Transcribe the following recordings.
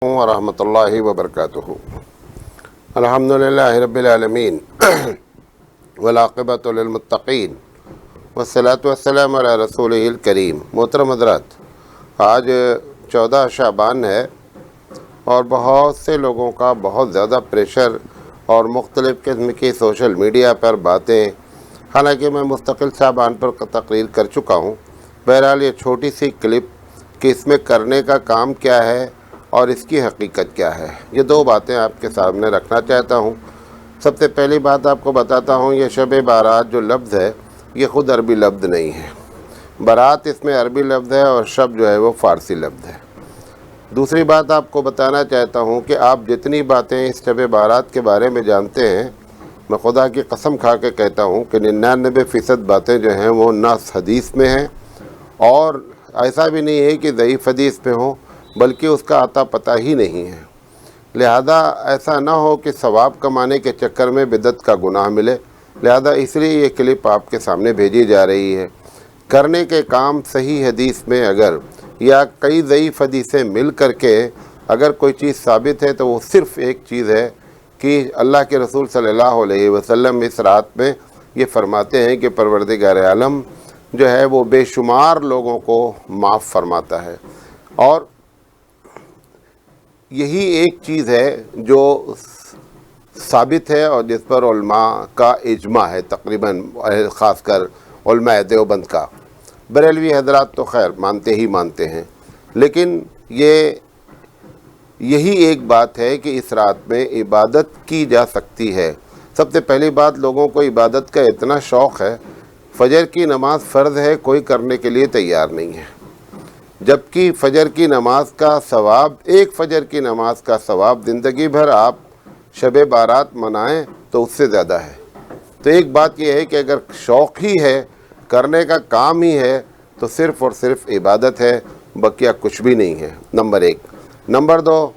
ورحمۃ اللہ وبرکاتہ۔ الحمدللہ رب العالمین والعاقبۃ للمتقین والصلاۃ والسلام علی رسولہ الکریم۔ محترم حضرات، آج 14 شعبان ہے اور بہت سے لوگوں کا بہت زیادہ پریشر اور مختلف قسم کی سوشل میڈیا پر باتیں، حالانکہ میں مستقل شعبان پر تقریر کر چکا ہوں۔ بہرحال یہ چھوٹی سی کلپ کہ اس میں کرنے کا کام کیا ہے اور اس کی حقیقت کیا ہے، یہ دو باتیں آپ کے سامنے رکھنا چاہتا ہوں۔ سب سے پہلی بات آپ کو بتاتا ہوں، یہ شب بارات جو لفظ ہے یہ خود عربی لفظ نہیں ہے۔ بارات اس میں عربی لفظ ہے اور شب جو ہے وہ فارسی لفظ ہے۔ دوسری بات آپ کو بتانا چاہتا ہوں کہ آپ جتنی باتیں اس شب بارات کے بارے میں جانتے ہیں، میں خدا کی قسم کھا کے کہتا ہوں کہ 99% باتیں جو ہیں وہ نہ حدیث میں ہیں، اور ایسا بھی نہیں ہے کہ ضعیف حدیث میں ہوں، بلکہ اس کا عطا پتہ ہی نہیں ہے۔ لہذا ایسا نہ ہو کہ ثواب کمانے کے چکر میں بدعت کا گناہ ملے، لہذا اس لیے یہ کلپ آپ کے سامنے بھیجی جا رہی ہے۔ کرنے کے کام صحیح حدیث میں اگر یا کئی ضعیف حدیثیں مل کر کے اگر کوئی چیز ثابت ہے تو وہ صرف ایک چیز ہے کہ اللہ کے رسول صلی اللہ علیہ وسلم اس رات میں یہ فرماتے ہیں کہ پروردگار عالم جو ہے وہ بے شمار لوگوں کو معاف فرماتا ہے، اور یہی ایک چیز ہے جو ثابت ہے اور جس پر علماء کا اجماع ہے، تقریباً خاص کر علماء دیوبند کا۔ بریلوی حضرات تو خیر مانتے ہی مانتے ہیں، لیکن یہی ایک بات ہے کہ اس رات میں عبادت کی جا سکتی ہے۔ سب سے پہلی بات، لوگوں کو عبادت کا اتنا شوق ہے، فجر کی نماز فرض ہے، کوئی کرنے کے لیے تیار نہیں ہے، جبکہ فجر کی نماز کا ثواب، ایک فجر کی نماز کا ثواب زندگی بھر آپ شب بارات منائیں تو اس سے زیادہ ہے۔ تو ایک بات یہ ہے کہ اگر شوق ہی ہے، کرنے کا کام ہی ہے، تو صرف اور صرف عبادت ہے، بقیہ کچھ بھی نہیں ہے، نمبر ایک۔ نمبر دو،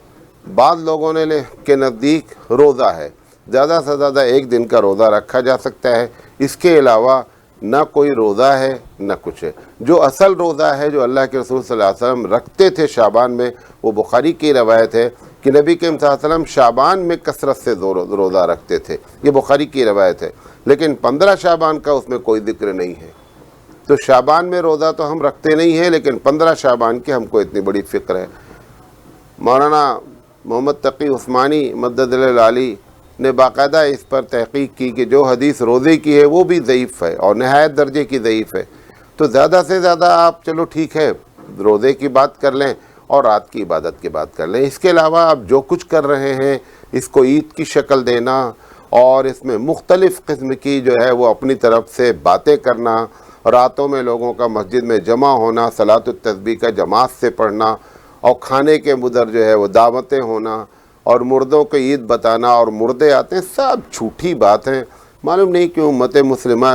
بعض لوگوں نے کے نزدیک روزہ ہے، زیادہ سے زیادہ ایک دن کا روزہ رکھا جا سکتا ہے، اس کے علاوہ نہ کوئی روزہ ہے نہ کچھ ہے۔ جو اصل روزہ ہے جو اللہ کے رسول صلی اللہ علیہ وسلم رکھتے تھے شعبان میں، وہ بخاری کی روایت ہے کہ نبی کریم صلی اللہ علیہ وسلم شعبان میں کثرت سے روزہ رکھتے تھے، یہ بخاری کی روایت ہے، لیکن 15 شعبان کا اس میں کوئی ذکر نہیں ہے۔ تو شعبان میں روزہ تو ہم رکھتے نہیں ہیں، لیکن 15 شعبان کی ہم کو اتنی بڑی فکر ہے۔ مولانا محمد تقی عثمانی مدد العالی نے باقاعدہ اس پر تحقیق کی کہ جو حدیث روزے کی ہے وہ بھی ضعیف ہے اور نہایت درجے کی ضعیف ہے۔ تو زیادہ سے زیادہ آپ چلو ٹھیک ہے روزے کی بات کر لیں اور رات کی عبادت کی بات کر لیں، اس کے علاوہ آپ جو کچھ کر رہے ہیں اس کو عید کی شکل دینا اور اس میں مختلف قسم کی جو ہے وہ اپنی طرف سے باتیں کرنا، راتوں میں لوگوں کا مسجد میں جمع ہونا، صلاۃ التسبیح کا جماعت سے پڑھنا، اور کھانے کے مدر جو ہے وہ دعوتیں ہونا، اور مردوں کو عید بتانا اور مردے آتے ہیں، سب جھوٹی بات ہیں۔ معلوم نہیں کہ امت مسلمہ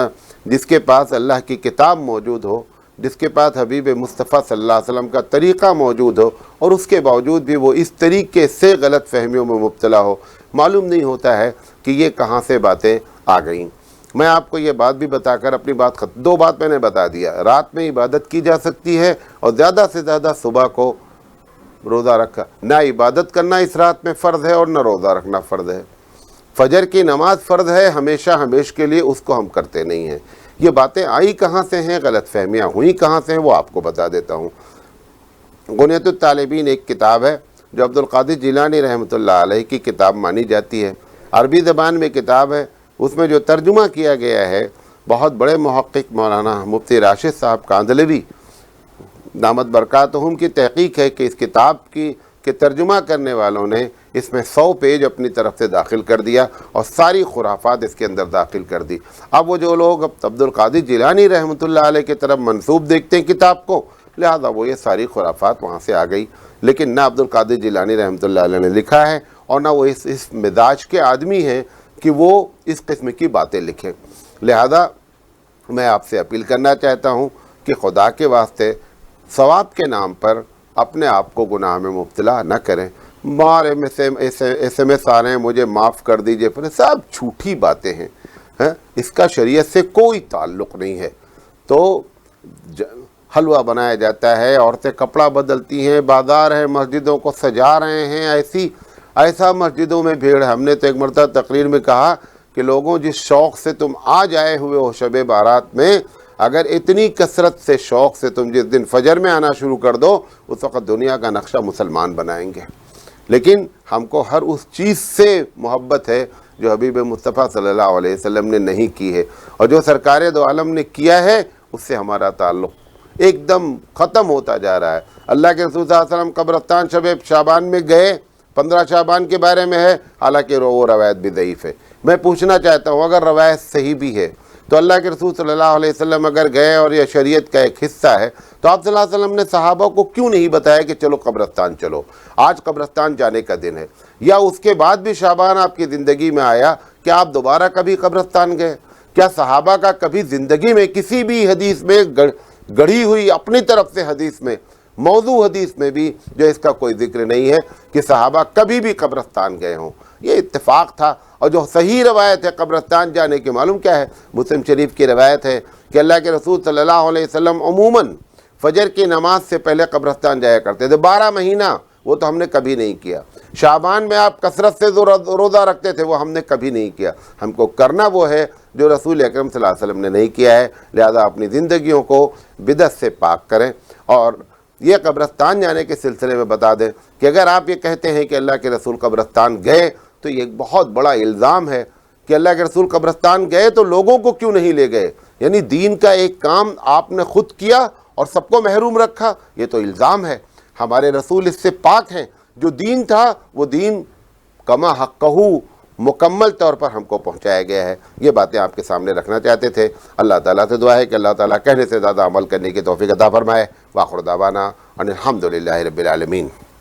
جس کے پاس اللہ کی کتاب موجود ہو، جس کے پاس حبیب مصطفیٰ صلی اللہ علیہ وسلم کا طریقہ موجود ہو، اور اس کے باوجود بھی وہ اس طریقے سے غلط فہمیوں میں مبتلا ہو، معلوم نہیں ہوتا ہے کہ یہ کہاں سے باتیں آ گئیں۔ میں آپ کو یہ بات بھی بتا کر اپنی بات دو بات میں نے بتا دیا، رات میں عبادت کی جا سکتی ہے اور زیادہ سے زیادہ صبح کو روزہ رکھا، نہ عبادت کرنا اس رات میں فرض ہے اور نہ روزہ رکھنا فرض ہے۔ فجر کی نماز فرض ہے ہمیشہ کے لیے، اس کو ہم کرتے نہیں ہیں۔ یہ باتیں آئی کہاں سے ہیں، غلط فہمیاں ہوئی کہاں سے ہیں، وہ آپ کو بتا دیتا ہوں۔ غنیۃ الطالبین ایک کتاب ہے جو عبد القادر جیلانی رحمۃ اللہ علیہ کی کتاب مانی جاتی ہے، عربی زبان میں کتاب ہے، اس میں جو ترجمہ کیا گیا ہے بہت بڑے محقق مولانا مفتی راشد صاحب کاندھلوی دامت برکاتہم کی تحقیق ہے کہ اس کتاب کے ترجمہ کرنے والوں نے اس میں 100 پیج اپنی طرف سے داخل کر دیا اور ساری خرافات اس کے اندر داخل کر دی۔ اب وہ جو لوگ اب عبد القادر جیلانی رحمۃ اللہ علیہ کی طرف منسوب دیکھتے ہیں کتاب کو، لہذا وہ یہ ساری خرافات وہاں سے آ گئی، لیکن نہ عبد القادر جیلانی رحمۃ اللہ علیہ نے لکھا ہے اور نہ وہ اس مزاج کے آدمی ہیں کہ وہ اس قسم کی باتیں لکھیں۔ لہذا میں آپ سے اپیل کرنا چاہتا ہوں کہ خدا کے واسطے ثواب کے نام پر اپنے آپ کو گناہ میں مبتلا نہ کریں۔ مارے میں سے SMS آ رہے ہیں مجھے معاف کر دیجئے، پر سب جھوٹی باتیں ہیں، اس کا شریعت سے کوئی تعلق نہیں ہے۔ تو حلوہ بنایا جاتا ہے، عورتیں کپڑا بدلتی ہیں، بازار ہیں، مسجدوں کو سجا رہے ہیں، ایسا مسجدوں میں بھیڑ۔ ہم نے تو ایک مرتبہ تقریر میں کہا کہ لوگوں جس شوق سے تم آج آئے ہوئے ہو شب بارات میں، اگر اتنی کثرت سے شوق سے تم جس دن فجر میں آنا شروع کر دو، اس وقت دنیا کا نقشہ مسلمان بنائیں گے۔ لیکن ہم کو ہر اس چیز سے محبت ہے جو حبیب مصطفیٰ صلی اللہ علیہ وسلم نے نہیں کی ہے، اور جو سرکار دو عالم نے کیا ہے اس سے ہمارا تعلق ایک دم ختم ہوتا جا رہا ہے۔ اللہ کے رسول صلی اللہ علیہ وسلم قبرستان شب شعبان میں گئے، 15 شعبان کے بارے میں ہے، حالانکہ وہ روایت بھی ضعیف ہے۔ میں پوچھنا چاہتا ہوں اگر روایت صحیح بھی ہے تو اللہ کے رسول صلی اللہ علیہ وسلم اگر گئے اور یہ شریعت کا ایک حصہ ہے تو آپ صلی اللہ علیہ وسلم نے صحابہ کو کیوں نہیں بتایا کہ چلو قبرستان چلو، آج قبرستان جانے کا دن ہے؟ یا اس کے بعد بھی شعبان آپ کی زندگی میں آیا، کیا آپ دوبارہ کبھی قبرستان گئے؟ کیا صحابہ کا کبھی زندگی میں کسی بھی حدیث میں گڑھی ہوئی اپنی طرف سے حدیث میں، موضوع حدیث میں بھی جو اس کا کوئی ذکر نہیں ہے کہ صحابہ کبھی بھی قبرستان گئے ہوں؟ یہ اتفاق تھا۔ اور جو صحیح روایت ہے قبرستان جانے کی، معلوم کیا ہے؟ مسلم شریف کی روایت ہے کہ اللہ کے رسول صلی اللہ علیہ وسلم عموماً فجر کی نماز سے پہلے قبرستان جایا کرتے تھے 12 مہینہ، وہ تو ہم نے کبھی نہیں کیا۔ شعبان میں آپ کثرت سے روزہ رکھتے تھے، وہ ہم نے کبھی نہیں کیا۔ ہم کو کرنا وہ ہے جو رسول اکرم صلی اللہ علیہ وسلم نے نہیں کیا ہے، لہذا اپنی زندگیوں کو بدعت سے پاک کریں۔ اور یہ قبرستان جانے کے سلسلے میں بتا دیں کہ اگر آپ یہ کہتے ہیں کہ اللہ کے رسول قبرستان گئے تو یہ ایک بہت بڑا الزام ہے کہ اللہ کے رسول قبرستان گئے تو لوگوں کو کیوں نہیں لے گئے؟ یعنی دین کا ایک کام آپ نے خود کیا اور سب کو محروم رکھا، یہ تو الزام ہے۔ ہمارے رسول اس سے پاک ہیں۔ جو دین تھا وہ دین کما حقہ مکمل طور پر ہم کو پہنچایا گیا ہے۔ یہ باتیں آپ کے سامنے رکھنا چاہتے تھے۔ اللہ تعالیٰ سے دعا ہے کہ اللہ تعالیٰ کہنے سے زیادہ عمل کرنے کی توفیق عطا فرمائے۔ وآخر دعوانا ان الحمد للہ رب العالمین۔